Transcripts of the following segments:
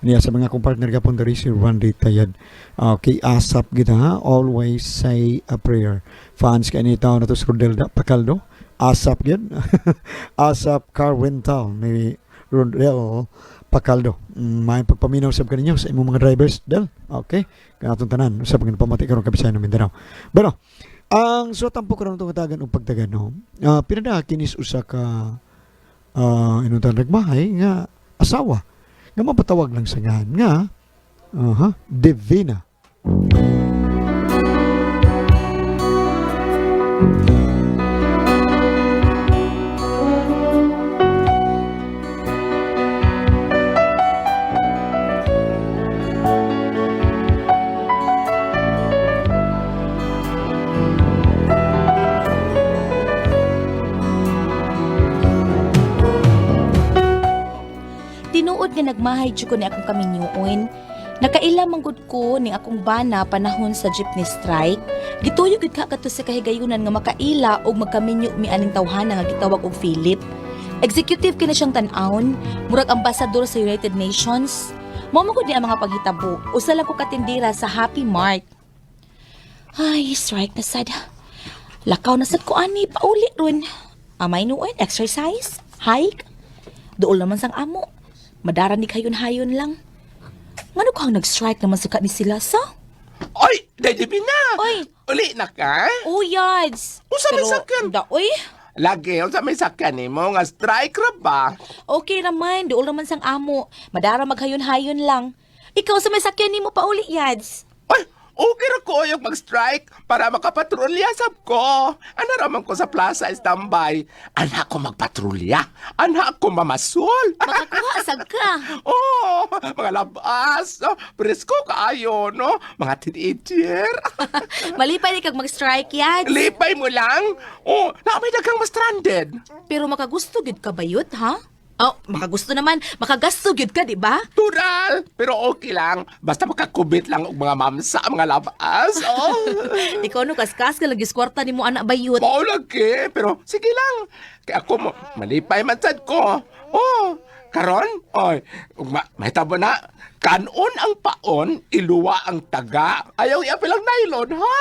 Niya sa mga kong partner gapon diri si Randy Tayad. Okay, asap gid ha. Always say a prayer. Fans kay ni taon na to si Rodelda Pacaldo. Asap gid. Asap car rental ni Rodel Pacaldo. May pagpaminaw sab kaninyo sa imong mga drivers del. Okay? Kanatong tanan usab nga pamati karon kabisayan ng Mindanao. Bueno, ang so tampo karon tong tagan og pagtagan no. Pinada kinis usa ka inutan nagmahay nga asawa nga mapatawag lang sa ngahan nga Divina. Tinuod nga nagmahay jud ko ni akong kaminyuon. Nakaila manggod ko ni akong bana panahon sa jeepney strike. Gituyo gid ka kadto sa kahigayunan nga makaila og magkaminyo mi aning tawhana nga gitawag og Philip. Executive kina siyang tan-awon, murag ambasador sa United Nations. Mao man gud ni ang mga paghitabo. Usa lang ko katindira sa Happy Mart. Ay, strike na sad. Lakaw na sad ko ani pauli ron. Amay nuon exercise, hike. Dool naman sang amo. Madaran ni hayon-hayon lang. Ngano kang nag-strike naman sa ni sila sa? Oy, Daddy na! Oy! Uli na ka? Oh, yads! Usa may sakyan? Oy! Lagi, sa may sakyan ni mo nga strike ra ba? Okay naman, dool naman sang amo. Madara maghayon-hayon lang. Ikaw sa may sakyan ni mo pa uli, yads. Oy, okay ra ko yung mag-strike para makapatrolya sab ko. Ano raman ko sa plaza standby. Anak ko magpatrolya. Anak ko mamasol. Makakuha, asag ka. Oh, mga labas. Oh, presko kaayo, no? Mga teenager. Malipay ni kag mag-strike, yads. Lipay mo lang. Oh, naamay dagang ma-stranded. Pero makagusto gid ka bayot, ha? Oh, makagusto naman. Makagasto gid ka, di ba? Tural, pero okay lang. Basta makakubit lang og mga mamsa, mga labas. Oh. Ikaw no, kaskas ka lagi kwarta ni mo anak bayot. Mao lagi, pero sige lang. Kaya ako malipay man sad ko. Oh, karon, oy, mahitabo na. Kanon ang paon, iluwa ang taga. Ayaw iapil ang nylon, ha?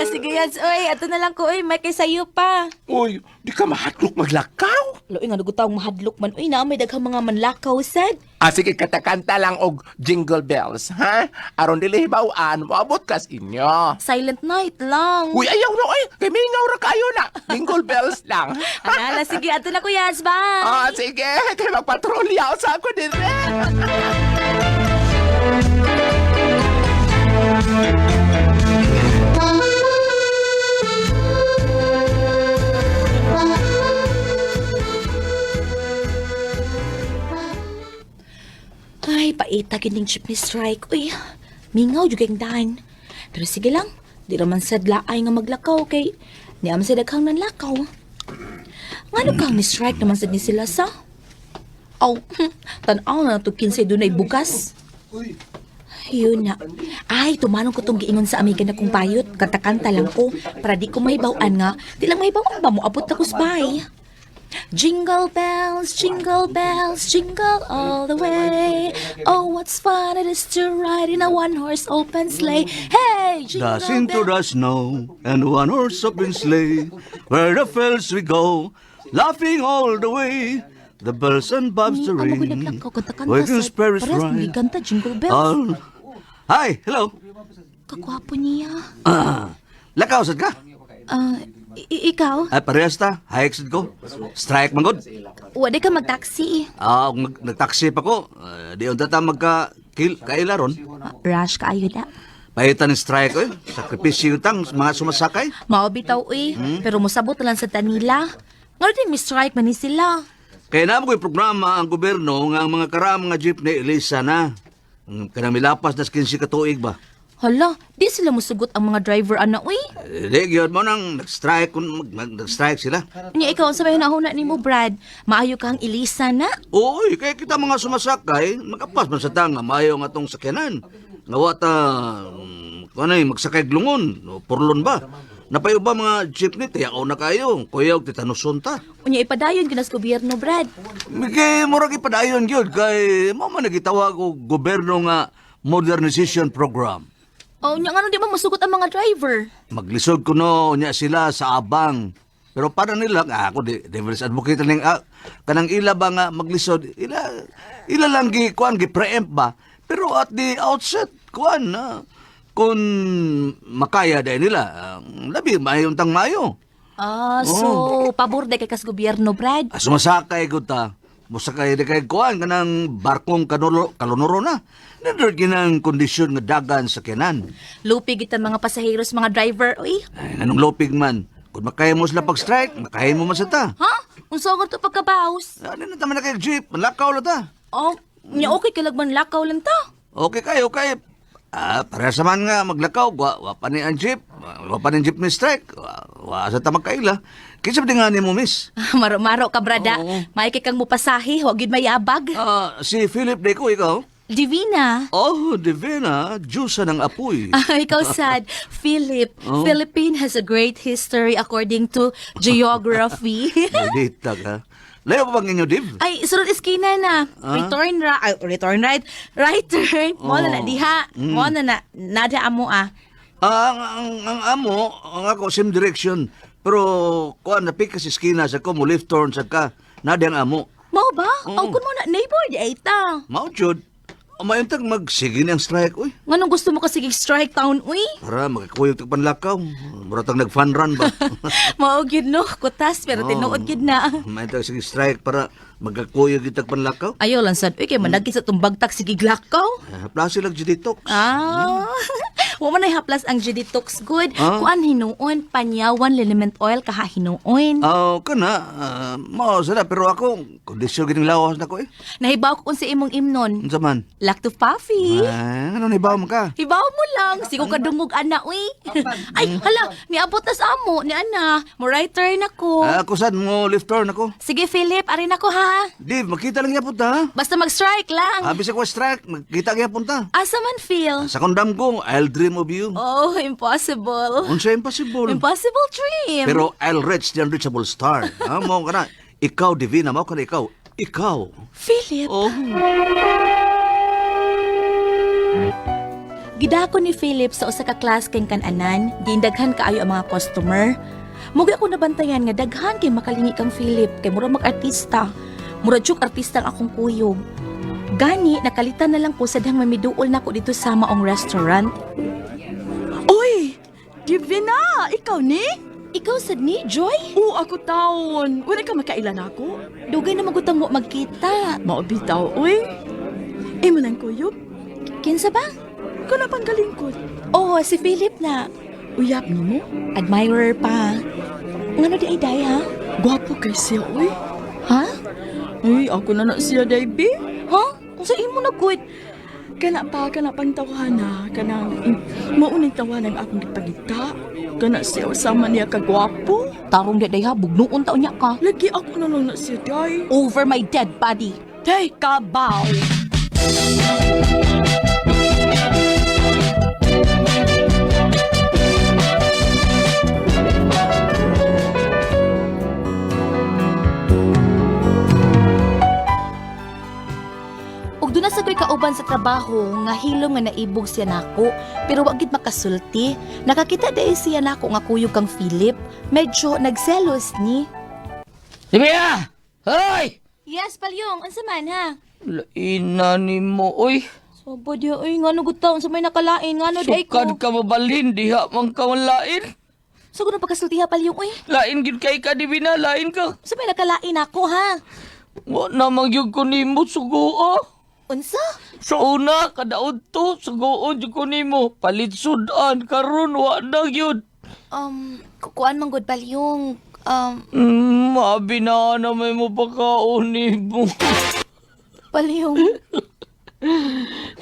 Sige, yads. Oy, ato na lang ko, oy. May kay sayo pa. Uy, di ka mahatlok maglakaw. Loy nga nagutawng mahadlok man. Uy, na may daghang mga manlakaw sad. Sige, katakanta lang og jingle bells, ha? Aron dili hibawaan, maabot kas inyo. Silent night lang. Uy, ayaw na, ay, kay mingaw ra kayo na. Jingle bells lang. Anala, sige, ato na ko, yads. Bye. Sige, kay magpatrolya sa ako din. Ay, paita gining jeepney strike. Uy, mingaw juga yung daan. Pero sige lang, di naman sadlaay nga maglakaw kay di naman sa daghang nanlakaw. Ngano kang ni strike naman sad ni sila sa? Aw, tan-aw na to kinsay dunay bugas. Yun na. Ay, tumanong ko tong giingon sa amiga na kong payot. Kanta-kanta lang ko para di ko mahibawaan nga. Di lang mahibawaan ba mo abot na ko sabay. Jingle bells, jingle all the way. Oh, what's fun it is to ride in a one-horse open sleigh. Hey, jingle Dashing to the snow and one horse open sleigh, where the fields we go, laughing all the way. The bells and bobs to ring, waking spirits right. Kanta jingle bells. Hi, hello. Kakwapo niya. Lakaw sad ka? Ikaw? Ay, parehas ta. Hikes ko. Strike man god. Wala ka mag-taxi. Kung nagtaksi pa ko, di unta ta kaila ron. Rush ka ayo na. Pahitan ng strike ko sakripisyo tang mga sumasakay. Maobitaw pero musabot lang sa tanila. Ngayon din may strike man ni sila. Kaya naman ko'y programa ang gobyerno nga ang mga karamang nga jeepney ilisa na. Kanamilapas na 15 katuig ba? Hala, di sila musugot ang mga driver ana uy. Di, yun mo nang nag-strike sila. Nya ikaw sa hinahuna ni mo Brad, maayo kang ilisa na. Uy, kaya kita mga sumasakay, makapas man sa tanga, maayo nga tong sakyanan. Nawa ta, magsakay glungon, purlon ba? Napayo ba mga jeepney? Tiyakaw na kayo. Kuya, titanuson ta. Unya ipadayon kinas gobyerno, Brad. Kay murag ipadayon yun. Kay mo man nagitawag ko gobyerno nga modernization program. O, unya nga di ba masugot ang mga driver? Maglisod ko no, niya sila sa abang. Pero para nila, ako devil's advocate lang, kanang ila ba nga maglisod, ila lang gi preempt ba. Pero at the outset, kung makaya dahil nila, labi, mayong tang mayo. So, pabor de kay kas gobyerno, Brad. Sumasakay ko ta. Musakay di kay kanang barkong kalunuro na. Nandor ginang kondisyon nga dagan sa kinan. Lupig itan mga pasaheros, mga driver, uy. Ay, anong lopig man? Kung makaya mo sila pag-strike, makaya mo man sa ta. Ha? Unsa ko to pagkabaos? Ano na taman na kay jeep? Malakaw la ta. Oh, nya okay kalagman lakaw lang ta. Okay kayo, okay. Para sa man nga maglakaw, wa pa ni ang jeep, wa pa ni jeep ni strike, wa sa ta magkaila. Kinsa ba nga ni mo, miss? Maro-maro ka, brada. May kay kang mupasahi, huwag yun mayabag. Si Philip Deco, ikaw? Divina. Oh, Divina, Diyosa ng apoy. Ikaw sad, Philip. Philippine has a great history according to geography. Maldita ka. Layo pa bang inyo, Div? Ay, sunod iskina na. Return right. Right turn. Mo na diha. Mo na nada amo Ang amo, ang ako, same direction. Pero, kuan na pick kasi skina sa ko, mo left turn sa ka. Nadi ang amo. Mao ba? Aw kun mo na neighbor di ay ta. Mao, Jud. Mayuntag magsige ang strike, uy. Nganong gusto mo kasi strike town uy? Para magkakuyog tagpanlakaw. Muratang nag-fun run ba? Mao gyud no, kutas pero tinuod gyud na. Mayuntag sige strike para magkakuyog yung tagpanlakaw. Ayaw lang sad uy kay managi sa tumbagtak sige glakaw. Plasi lang dito. Wa man ay haplas ang Juditox good. Kuan hinuon panyawan liniment oil kaha hinuon. Kana. Mao sana pero ako kondisyon gining lawas na ko eh. Nahibaw ko kung si imong imnon. Unsa man? Lacto Puffy. Ano nibaw mo ka? Hibaw mo lang, sigo ka dungog ana uy. Ay, hala, niabot na sa amo ni ana. Mo right turn ako. Ako sad mo lift turn ako. Sige Philip, arin ako ha. Div, makita lang yapon ta. Basta mag-strike lang. Habis ako strike, makita yapon ta. Asa man feel? Sa kondam ko, I'll dream of you. Oh, impossible. Unsa impossible. Impossible dream. Pero I'll reach the unreachable star. Mo ka na. Ikaw, Divina, mo ka na ikaw. Ikaw. Philip. Oh. Gidako ni Philip sa usa ka class kang kananan, giindaghan kaayo ang mga customer. Mugi ako nabantayan nga daghan kay makalingi kang Philip kay mura mag-artista. Mura juk artista ang akong kuyog. Gani nakalitan na lang ko sadhang mamiduol nako dito sa maong restaurant. Oy! Divina! Ikaw ni? Ikaw sad ni Joy? Oo, ako taon. Wala ka makailan ako? Dugay na magutang mo magkita. Maubitaw, uy. Imo nang kuyog? Kinsa ba? Kana pang galingkod. Oh, si Philip na. Uyap ni mo? Admirer pa. Ngano di ay day ha? Gwapo kay siya, uy. Ha? Uy, ako na siya, Davey. Ha? Kung sa imo na good. Kana pang tawhana. Maunang tawanan akong gipagita. Kana siya usama niya kagwapo. Tarong di day ha, bugnuon taon niya ka. Lagi ako na lang na siya, day. Over my dead body. Day, kabaw! Ug doon na sa ko'y kauban sa trabaho nga hilom nga naibog siya nako pero wag gid makasulti. Nakakita dai siya nako nga kuyog kang Philip. Medyo nagselos ni. Sibiya! Hoy! Yes, palyong. Unsa man ha? Laina ni mo, oy. Sobo dia oy ngano gutaon sa may nakalain ngano day ko. Sukad ka mabalhin, diha man ka lain. So kuno pagkasulti ha palyong oy. Lain gid kay ka, Divina, lain ka. Sa may nakalain ako ha. Wa na magyug ko nimo suguo. Unsa? Sa una, kadaod to, suguo jud ko nimo. Palit sudan, karon wa na gyud. Kukuan man gud palyong. Mabi na may mo pagkaon nimo. Palyong.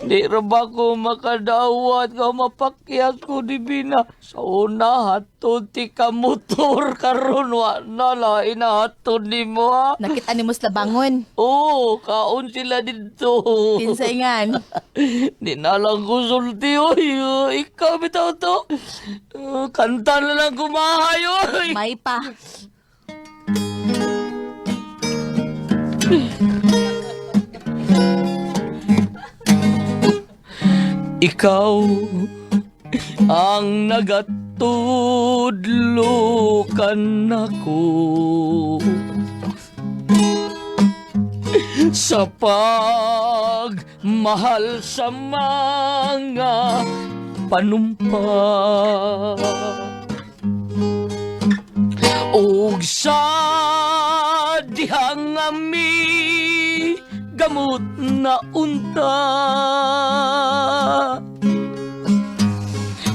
Di ra ba ko makadawat ka mapakyat ko di bina. Sa una, hatod ti ka motor karon wa na lain na hatod ni mo ha. Nakita ni Musla bangon. Oo, kaon sila dito. Pinsaingan. Di na lang ko sulti, oy. Ikaw bitaw to. Kanta na lang kumahay, oy. May pa. Ikaw ang nagatudlokan ako sa pagmahal sa mga panumpa ug sa dihang ami gamot na unta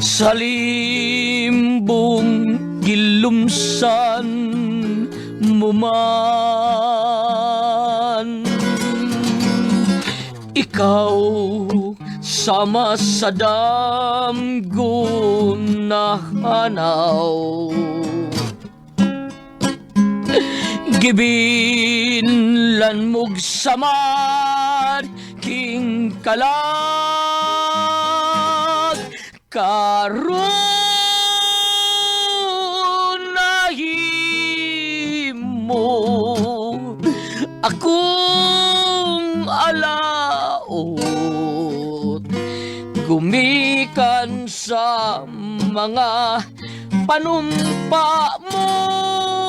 sa limbong gilumsan mo man ikaw sama sa damgo na hanaw gibinlan mog samad king kalag karon nahimo akong alaot gumikan sa mga panumpa mong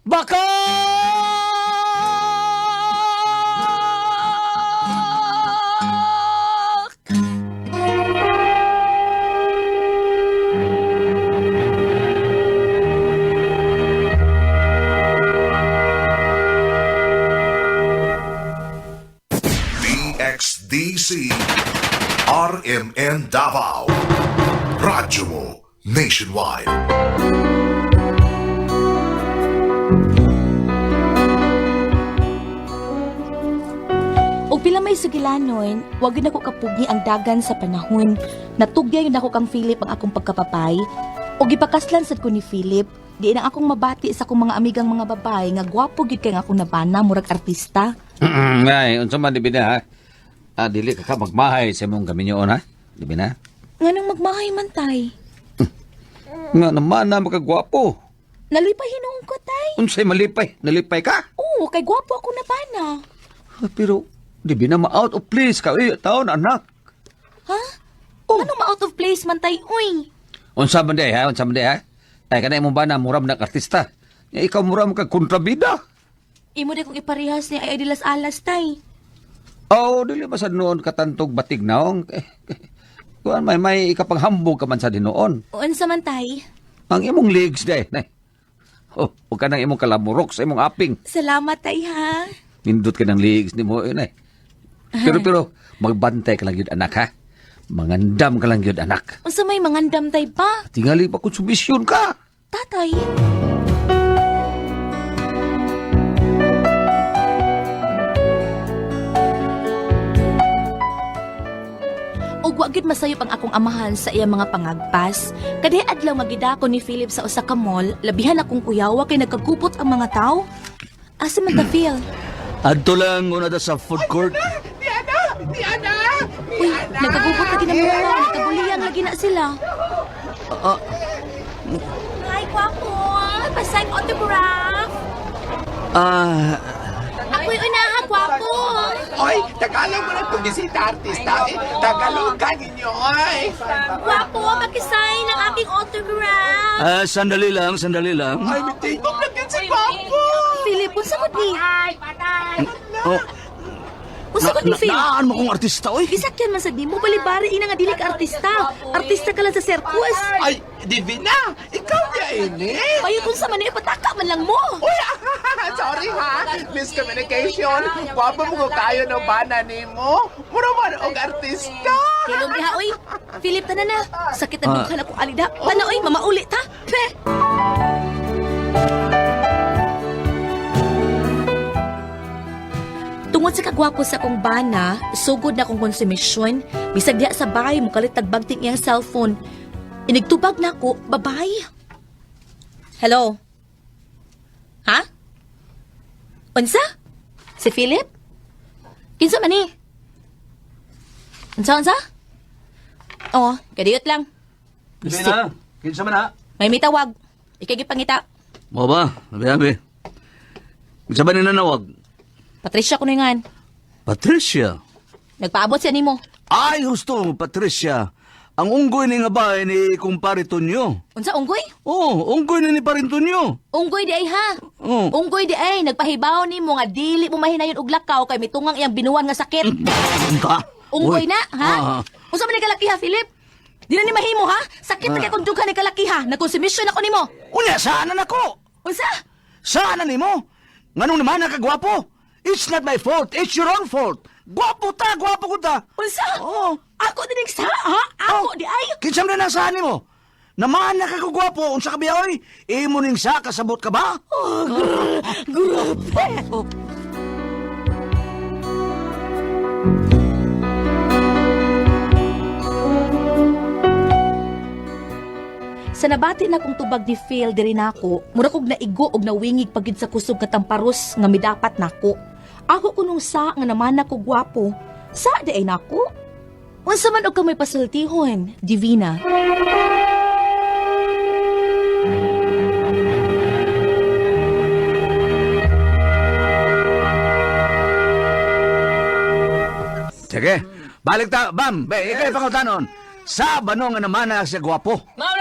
baka DXDC RMN Davao Radyo mo nationwide. Og pila may sugilanon, wag yun ako kapugi ang dagan sa panahon. Natugya yun ako kang Philip ang akong pagkapapay. Og ipakaslan sad ko ni Philip, di na akong mabati sa akong mga amigang mga babae nga gwapo gid kay nga akong nabana murag artista. Ngay, unsa man di bina ha? Dili ka magmahay sa imong gaminyoon ha? Di bina? Nganong magmahay man tay? Nga naman na makagwapo. Nalipay hinuong ko tay. Unsay malipay? Nalipay ka? Oo, kay gwapo ako nabana. Pero di bina ma-out of place ka. Taon anak. Ha? Anong ma-out of place man tay? Uy! Unsa man di ha? Unsa man di ha? Tay ka na imong bana muram na artista. Ya, ikaw muram ka kontrabida. Imo di kong iparihas ni ay dilas alas tay. Oh, dili ba sa noon katantog batig naong? Kuan may ikapanghambog ka man sa dinoon. Unsa man tay? Ang imong legs day, nay. Oh, huwag ka nang imong kalamurok sa imong aping. Salamat tay ha. Nindot ka ng legs ni mo, nay. Pero, magbantay ka lang yun, anak, ha? Mangandam ka lang yun, anak. Unsa may mangandam tay pa? Tingali pa kung subisyon ka. Tatay. Og wa gid masayop ang akong amahan sa iya mga pangagpas. Kadi adlaw magidako ni Philip sa usa ka mall, labihan akong kuyawa kay nagkagupot ang mga tao. Asa man ta feel? Adto lang una da sa food court. Uy, nagkagupot lagi na mga nagkabuliyang lagi na sila. Hi, kwapo. Pasang autograph. Ako'y unaha, kwapo. Oy, Tagalog mo na itong bisita artista. Tagalog ka ninyo, oy. Kwapo, makisign ang aking autograph. Sandali lang. Ay, mitibok na din si Papo. Philip, unsa ko ni? Oh, Unsa ko ni Philip? naan mo kong artista, oy. Gisakyan man sa di mo, balibari ina nga dili ka artista. Artista ka lang sa circus. Ay, Divina, ikaw niya ini. Bayot unsa man ipataka man lang mo. Uy, sorry ha. Miscommunication. Guwapo mo ko kayo ng bana ni mo. Mura man og artista. Kilong diha, oy. Philip, tanan na. Sakit ang dughan akong alida. Tana, oy, mamauli ta. Pe. Tungod sa kagwapo sa kong bana, sugod na kong konsumisyon, bisag diya sa bahay mo kalit tagbagting iyang cellphone. Inigtubag na ko, babay. Hello? Ha? Unsa? Si Philip? Kinsa man ni? Unsa? Oo, kadiyot lang. Bina, kinsa man ha? May mitawag. Ikagipangita. Mo ba? Nabi. Kinsa ba ninanawag? Patricia ko nga. Patricia. Nagpaabot siya nimo. Ay, gusto, Patricia. Ang unggoy ni nga ba ni kumpare Tonyo? Unsa unggoy? Oh, unggoy ni parin Tonyo. Unggoy di ay ha. Oh. Unggoy di ay nagpahibaw nimo nga dili mo mahinayon og lakaw kay mitungang iyang binuwan nga sakit. Unta? Unggoy Uy. na, ha? Ah. Unsa man ni kalakiha, Philip? Di na ni mahimo ha? Sakit na kay kung duga ni kalakiha. Nagkonsumisyon ako nimo. Unya, saan na nako? Unsa? Saan na nimo? Nganong naman nakagwapo? It's not my fault. It's your own fault. Gwapo ko ta. Unsa? Oh. Ako din sa ha? Ako di ay. Kinsam na nasaan nimo? Naman nakakagwapo. Unsa ka biyaoy? Imo ning sa kasabot ka ba? Grabe. Sa nabati na kong tubag ni Phil diri nako, mura kog naigo og nawingig pagid sa kusog nga tamparos nga midapat nako. Ako kunong sa nga naman nako gwapo. Sa di ay nako. Unsa man og kamay pasultihon, Divina. Sige. Balik ta, Bam. Ikay pangutanon. Sa ba nga naman na siya gwapo?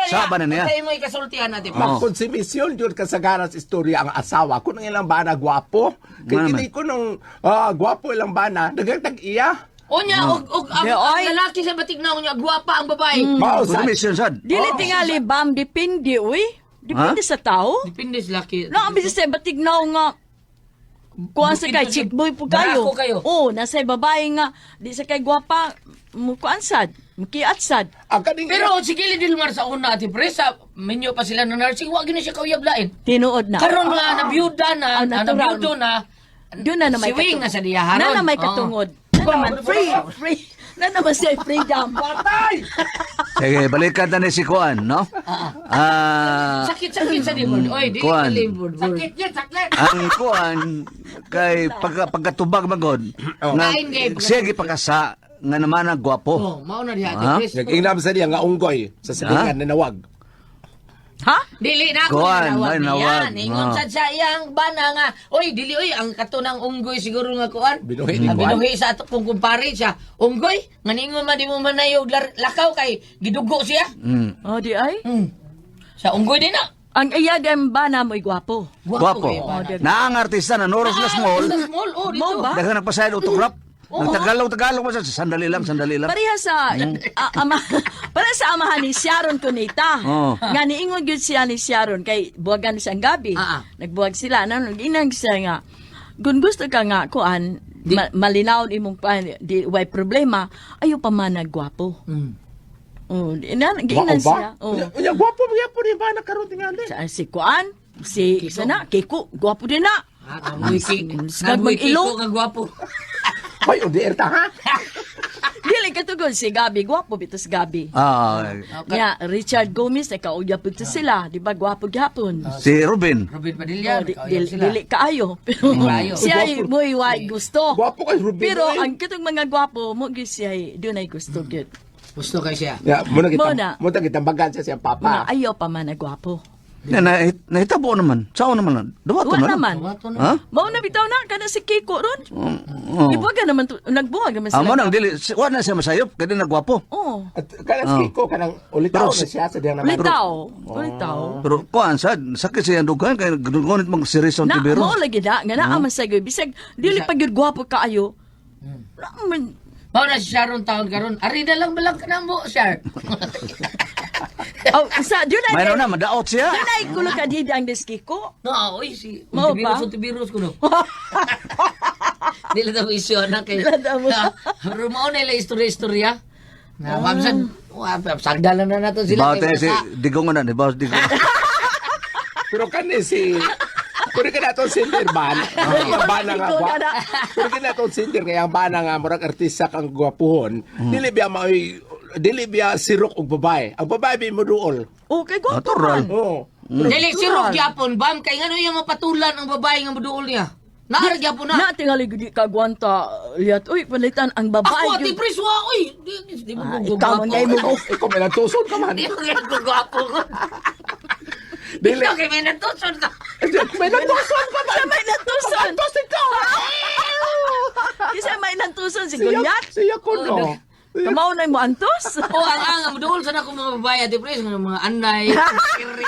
Sa ba na niya? Kaya mo ikasultihan natin. Magkonsumisyon yun kasagaran sa istorya ang asawa ko ng ilang bana gwapo. Kaya Mama. hindi ko nung gwapo ilang bana, nagagtag iya. Unya, ang lalaki sa batik na unya, gwapa ang babae. Mausay. Kudumisyon sad. Dili tingali, Bam, depende, uy. Depende sa tao. Depende sa laki. Na, ang bisis sa batignaw nga, kuha sa kay, chick boy po kayo. Barako kayo. Oo, nasa babae nga, di sa kay gwapa, mukuan sad, mukiat sad. Ang kaning Pero sige, Dilmar sa una, ati pre, sa menyo pa sila na nursing, wag na siya kauyablain. Tinuod na. Karon nga, nabiyuda na, natural. nabiyudo na, Doon na may siwing na sa diyaharon. Na may katungod. Na naman, free. Na naman siya freedom. Sige, balikan na ni si Kuan, no? Sakit sa libod. Oy, di Kuan. ka libod. Sakit yan, sakit. Ang Kuan, kay pagkatubag magod, nga, Kain kay- sige pagkasa, nga naman ang gwapo. Oh, mauna diha, Ha? ati pre. nag-inam sa niya nga unggoy sa silingan na nawag. Ha? Dili na ako Kuan, nawag ay, nawag. niyan. Ingon Ah. sa iyang bana nga. Oy, dili oy, ang katunang unggoy siguro nga kuan. Binuhi ni Kuan. Binuhi sa ato kung kumpare siya. Unggoy, nga ningon man di mo man nayo lakaw kay gidugo siya. O, di ay? Sa unggoy din na. Ang iya din ba na mo'y gwapo? Gwapo. kay bana. Na ang artista na Noros na small, Sa small, oh, dito. Mo ba? daghang nagpasayad autograph. Nagtagalog mo sa sandali lang. Pareha sa para sa amahan ni Sharon Cunita. Oo. Nga niingon gyud siya ni Sharon kay buwagan siyang gabi. Nagbuwag sila nang ginang siya nga. Kung gusto ka nga kuan malinaw imong di way problema, ayo pa man nagwapo. Oh, ginang siya. Oh. Unya gwapo mo po ni bana karon tingali. Si kuan, si sana Kiko, gwapo din na. Nagwiki mag-ilong. ko nga gwapo. Hoy, udi erta ha. Dili katugod si Gabi, gwapo bitos Gabi. Ya, Richard Gomez ay kauya pagto sila, di ba gwapo gyapon. Si Ruben. Robin Padilla, Dili kaayo. Pero Kaayo. siya ay mo iway gusto. Gwapo kay Ruben. Pero oy. ang kitong mga gwapo mo gyud siya ay doon ay gusto gyud. Gusto kay siya. Ya, muna Muna. kita muna kita bagan sa siyang Mga papa. ayaw pa man na gwapo. Nahitabo naman. Saan naman? Dawato Wa na. naman. Ha? Mao na bitaw na kana si Kiko ron. Ibuwagan naman nagbuwag naman Amo sila. nang dili. Wa na siya masayop. Kaya nagwapo. Oh. At kanang ko kanang ulitaw na siya sa diyang naman. Ulitaw. Pero kuan sad sakit siya ang dugan kay gunit mag serison Na tibero. mao lagi da nga naa man sa gyud bisag dili pa gyud gwapo kaayo. Na man Mao na si Sharon taon karon. Ari na lang balang ka mo, Shar. oh, sa doon May ay na madaot siya. doon ay kulo ka di ang Kiko. No, oy si Mao Untivirus ko no. Dili daw isyo na kay. Dili daw mo. Pero mao na ila istorya. Na mamsan, sagdalan na nato sila. Bawat si digong na, di ba digong. Pero kani si Pero ka na itong sindir ban. Ang bana nga Ikaw gwa. ka na. Pero ka na itong sindir kaya ang bana nga murag artista kang gwapuhon. Dili biya sirok og babae. Ang babae bi mo duol. Okay, gwapo Natural. man. Oo. Dili sirok gyapon bam kay ngano yung mapatulan ang babae nga moduol niya. Naara gyapon na. Na tingali gudi kagwanta liat. Uy, palitan ang babae. Ako ati gyud. priswa oy. Di mo Ikaw man gay mo. Ikaw may natuson ka man. Di mo gagwapo ko. Dili. Ikaw kay may natuson ka. May natuson ka man. Isa may natuson. Natos ikaw. Isa may natuson si Gulyat. Siya ko no. Kamaw na mo antos. O ang moduol sana ko mga babae ati pris nga mga anay. Kiri.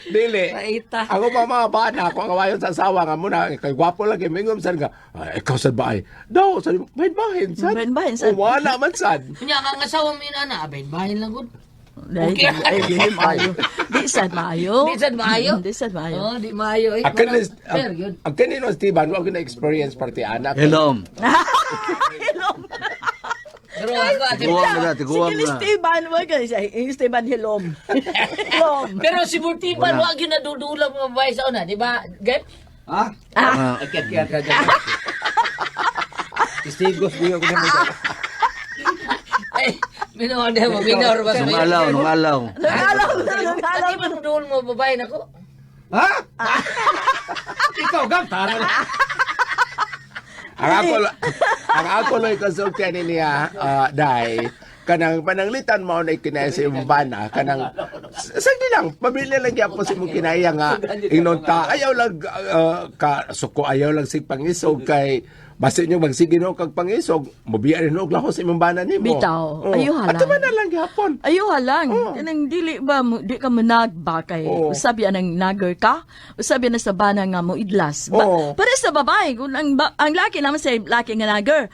Dili. Paita. Ako pa mga bana, ako ang kawayon sa asawa nga muna, kay gwapo lagi, mingom sad nga, ay, ikaw sad ba ay? Daw, sad, bahin-bahin sad. Bahin-bahin, sad. O, wala man sad. Nya kang asawa mi na bahin lang gud. Okay. Ay, di maayo. Di sad maayo. Di sad maayo? Di sad maayo. Oh, di maayo eh. Akin is, Fair yun. ang kanino, Steven, wag na experience party anak. Hello. Pero ako ati Tiguan na, tiguan Sige, na. Esteban, wag ka siya. Esteban Hilom. Hilom. Pero si Burtipan, wag yun nadudulang mga babae sa una, di ba? Gep? Ha? Akyat-kyat ka dyan. Testigos niyo ko naman. Ay, minor na mo, minor ba? Nung alaw, nung alaw. Nagalaw na, Ati nagalaw ba nudul mo babae na ko? Ha? Ikaw, gamtara na. Ang ako lo'y konsultiyan niya, Day, kanang pananglitan mo na ikinaya sa iyong bana, kanang, sagdi lang, pamilya lang yan po si mong kinaya nga, ingnon ta, ayaw lang, suko, ayaw lang sig pangisog kay, basta nyo magsige no kag pangisog, mabiya rin og lahos imong bana nimo. Bitaw, ayaw halang. At man na lang gihapon. Ayuha lang. Kanang dili ba mo, di ka managba kay Oo. usabi anang nagger ka, usabi na sa bana nga mo idlas. Oo. Para sa babae, kung ang laki naman sa laki nga nagger.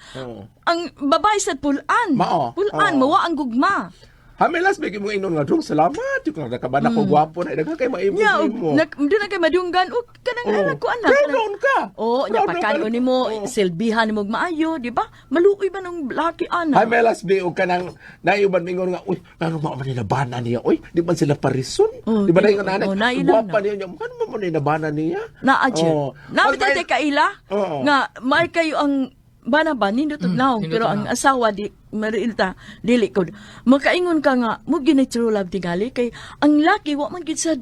Ang babae sa pulan. Mao. Pulan, Oo. mawa ang gugma. Hamelas bigi mo inon nga dong salamat yung nakabana ko gwapo na daghan kay maibog Nya, mo. di na kay madunggan. O, kanang anak ko anak. Proud ka. Oo, nya Proud pagkaon ni mo, silbihan ni mo maayo, di ba? Maluoy ba ng laki anak? Hamelas bi og kanang naiuban mingon nga uy, ano mo man nabana niya. Uy, di man sila parison. Oh, Di ba di- na yung nanay? oh, nailan Gwapa na. niya. Ano mo man nabana niya? Na-adjust. Oo. Namitay Pag- kaila Oo. nga may kayo ang bana ba nindot tugnaw pero ang asawa di marilta dili ko makaingon ka nga mo ginay true love tingali kay ang laki wa man gid sad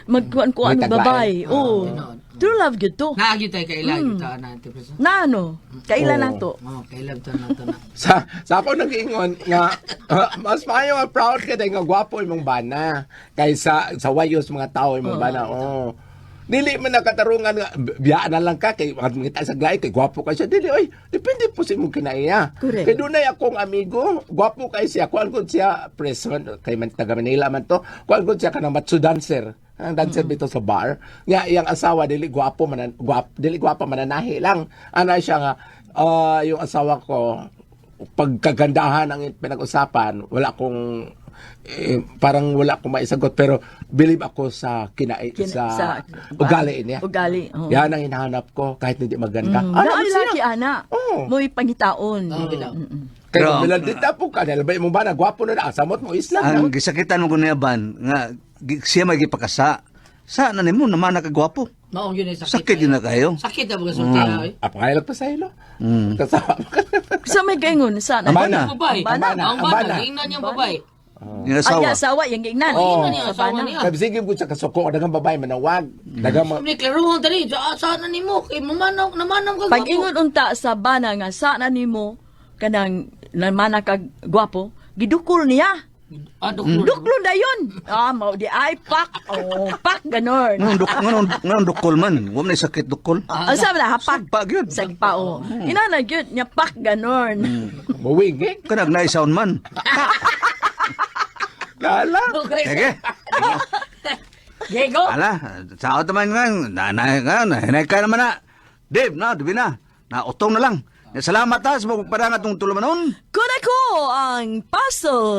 magkuan ko May anong taglain. babae oh true love gid to Naagi tayo kailan kita na ati pris. na ano kaila Oo. na to Oh, kailan to na to na. Sa ako nag-ingon nga mas maayo nga proud ka dahil nga gwapo imong bana kaysa sa wayos mga tao imong bana. Oh. Dili man nakatarungan nga biyaan na lang ka kay ngita sa glay kay gwapo ka siya dili oy depende po sa imong kinaiya. Correct. Kay dunay akong amigo gwapo kay siya kuan gud siya preson kay man taga Manila man to kuan gud siya kanang matsu dancer. Ang dancer dito sa bar. Nga iyang asawa dili gwapo dili gwapa mananahi lang. Ana siya nga yung asawa ko pagkagandahan ang pinag-usapan, wala akong parang wala akong maisagot pero believe ako sa sa ugali niya. ugali oh. Yan ang hinahanap ko kahit hindi maganda. Na Ano ay siya? laki ana Oo. mo ipangitaon Kaya Pero- bilang dita po ka, dahil ba yung ba na gwapo na asamot mo islam. Ang gisakitan mo ko niya ban nga siya may gipakasa. Sa na nimo naman nakagwapo. Maong yun ay sakit. Sakit yun na kayo. Sakit na mga sultira eh. Apangayag pa sa ilo. Mm. Kasawa mo ka. sa may gaingon sana Ang bana. Ang babae. Ang bana. Ang Ang bana. bana. Ingnan niyang babae. Yung ay asawa. asawa yung gignan Oo. Ingnan niya ang asawa niya. Kaya sige ko sa kasuko, dagang babae manawag. Dagang Hindi, klaruhan tali. Saan ni mo? Kay namanam ka. pag ingon unta sa bana nga sana nimo kanang namana kag gwapo gidukol niya duklo na yun mao di ay pak pak ganon Ngayon dukol man. Huwag na sakit dukol. ang sabi na hapak Pag yun. sa pao inana gyud nya pak ganon mawing Kanag naisaon man. Lala. Sige. gego Ala, sao taman nga. Nahinay ka naman na. Dave, na, dubi na. Utong na lang. Salamat ha sa mga parang atong tulumanon. kunako ang paso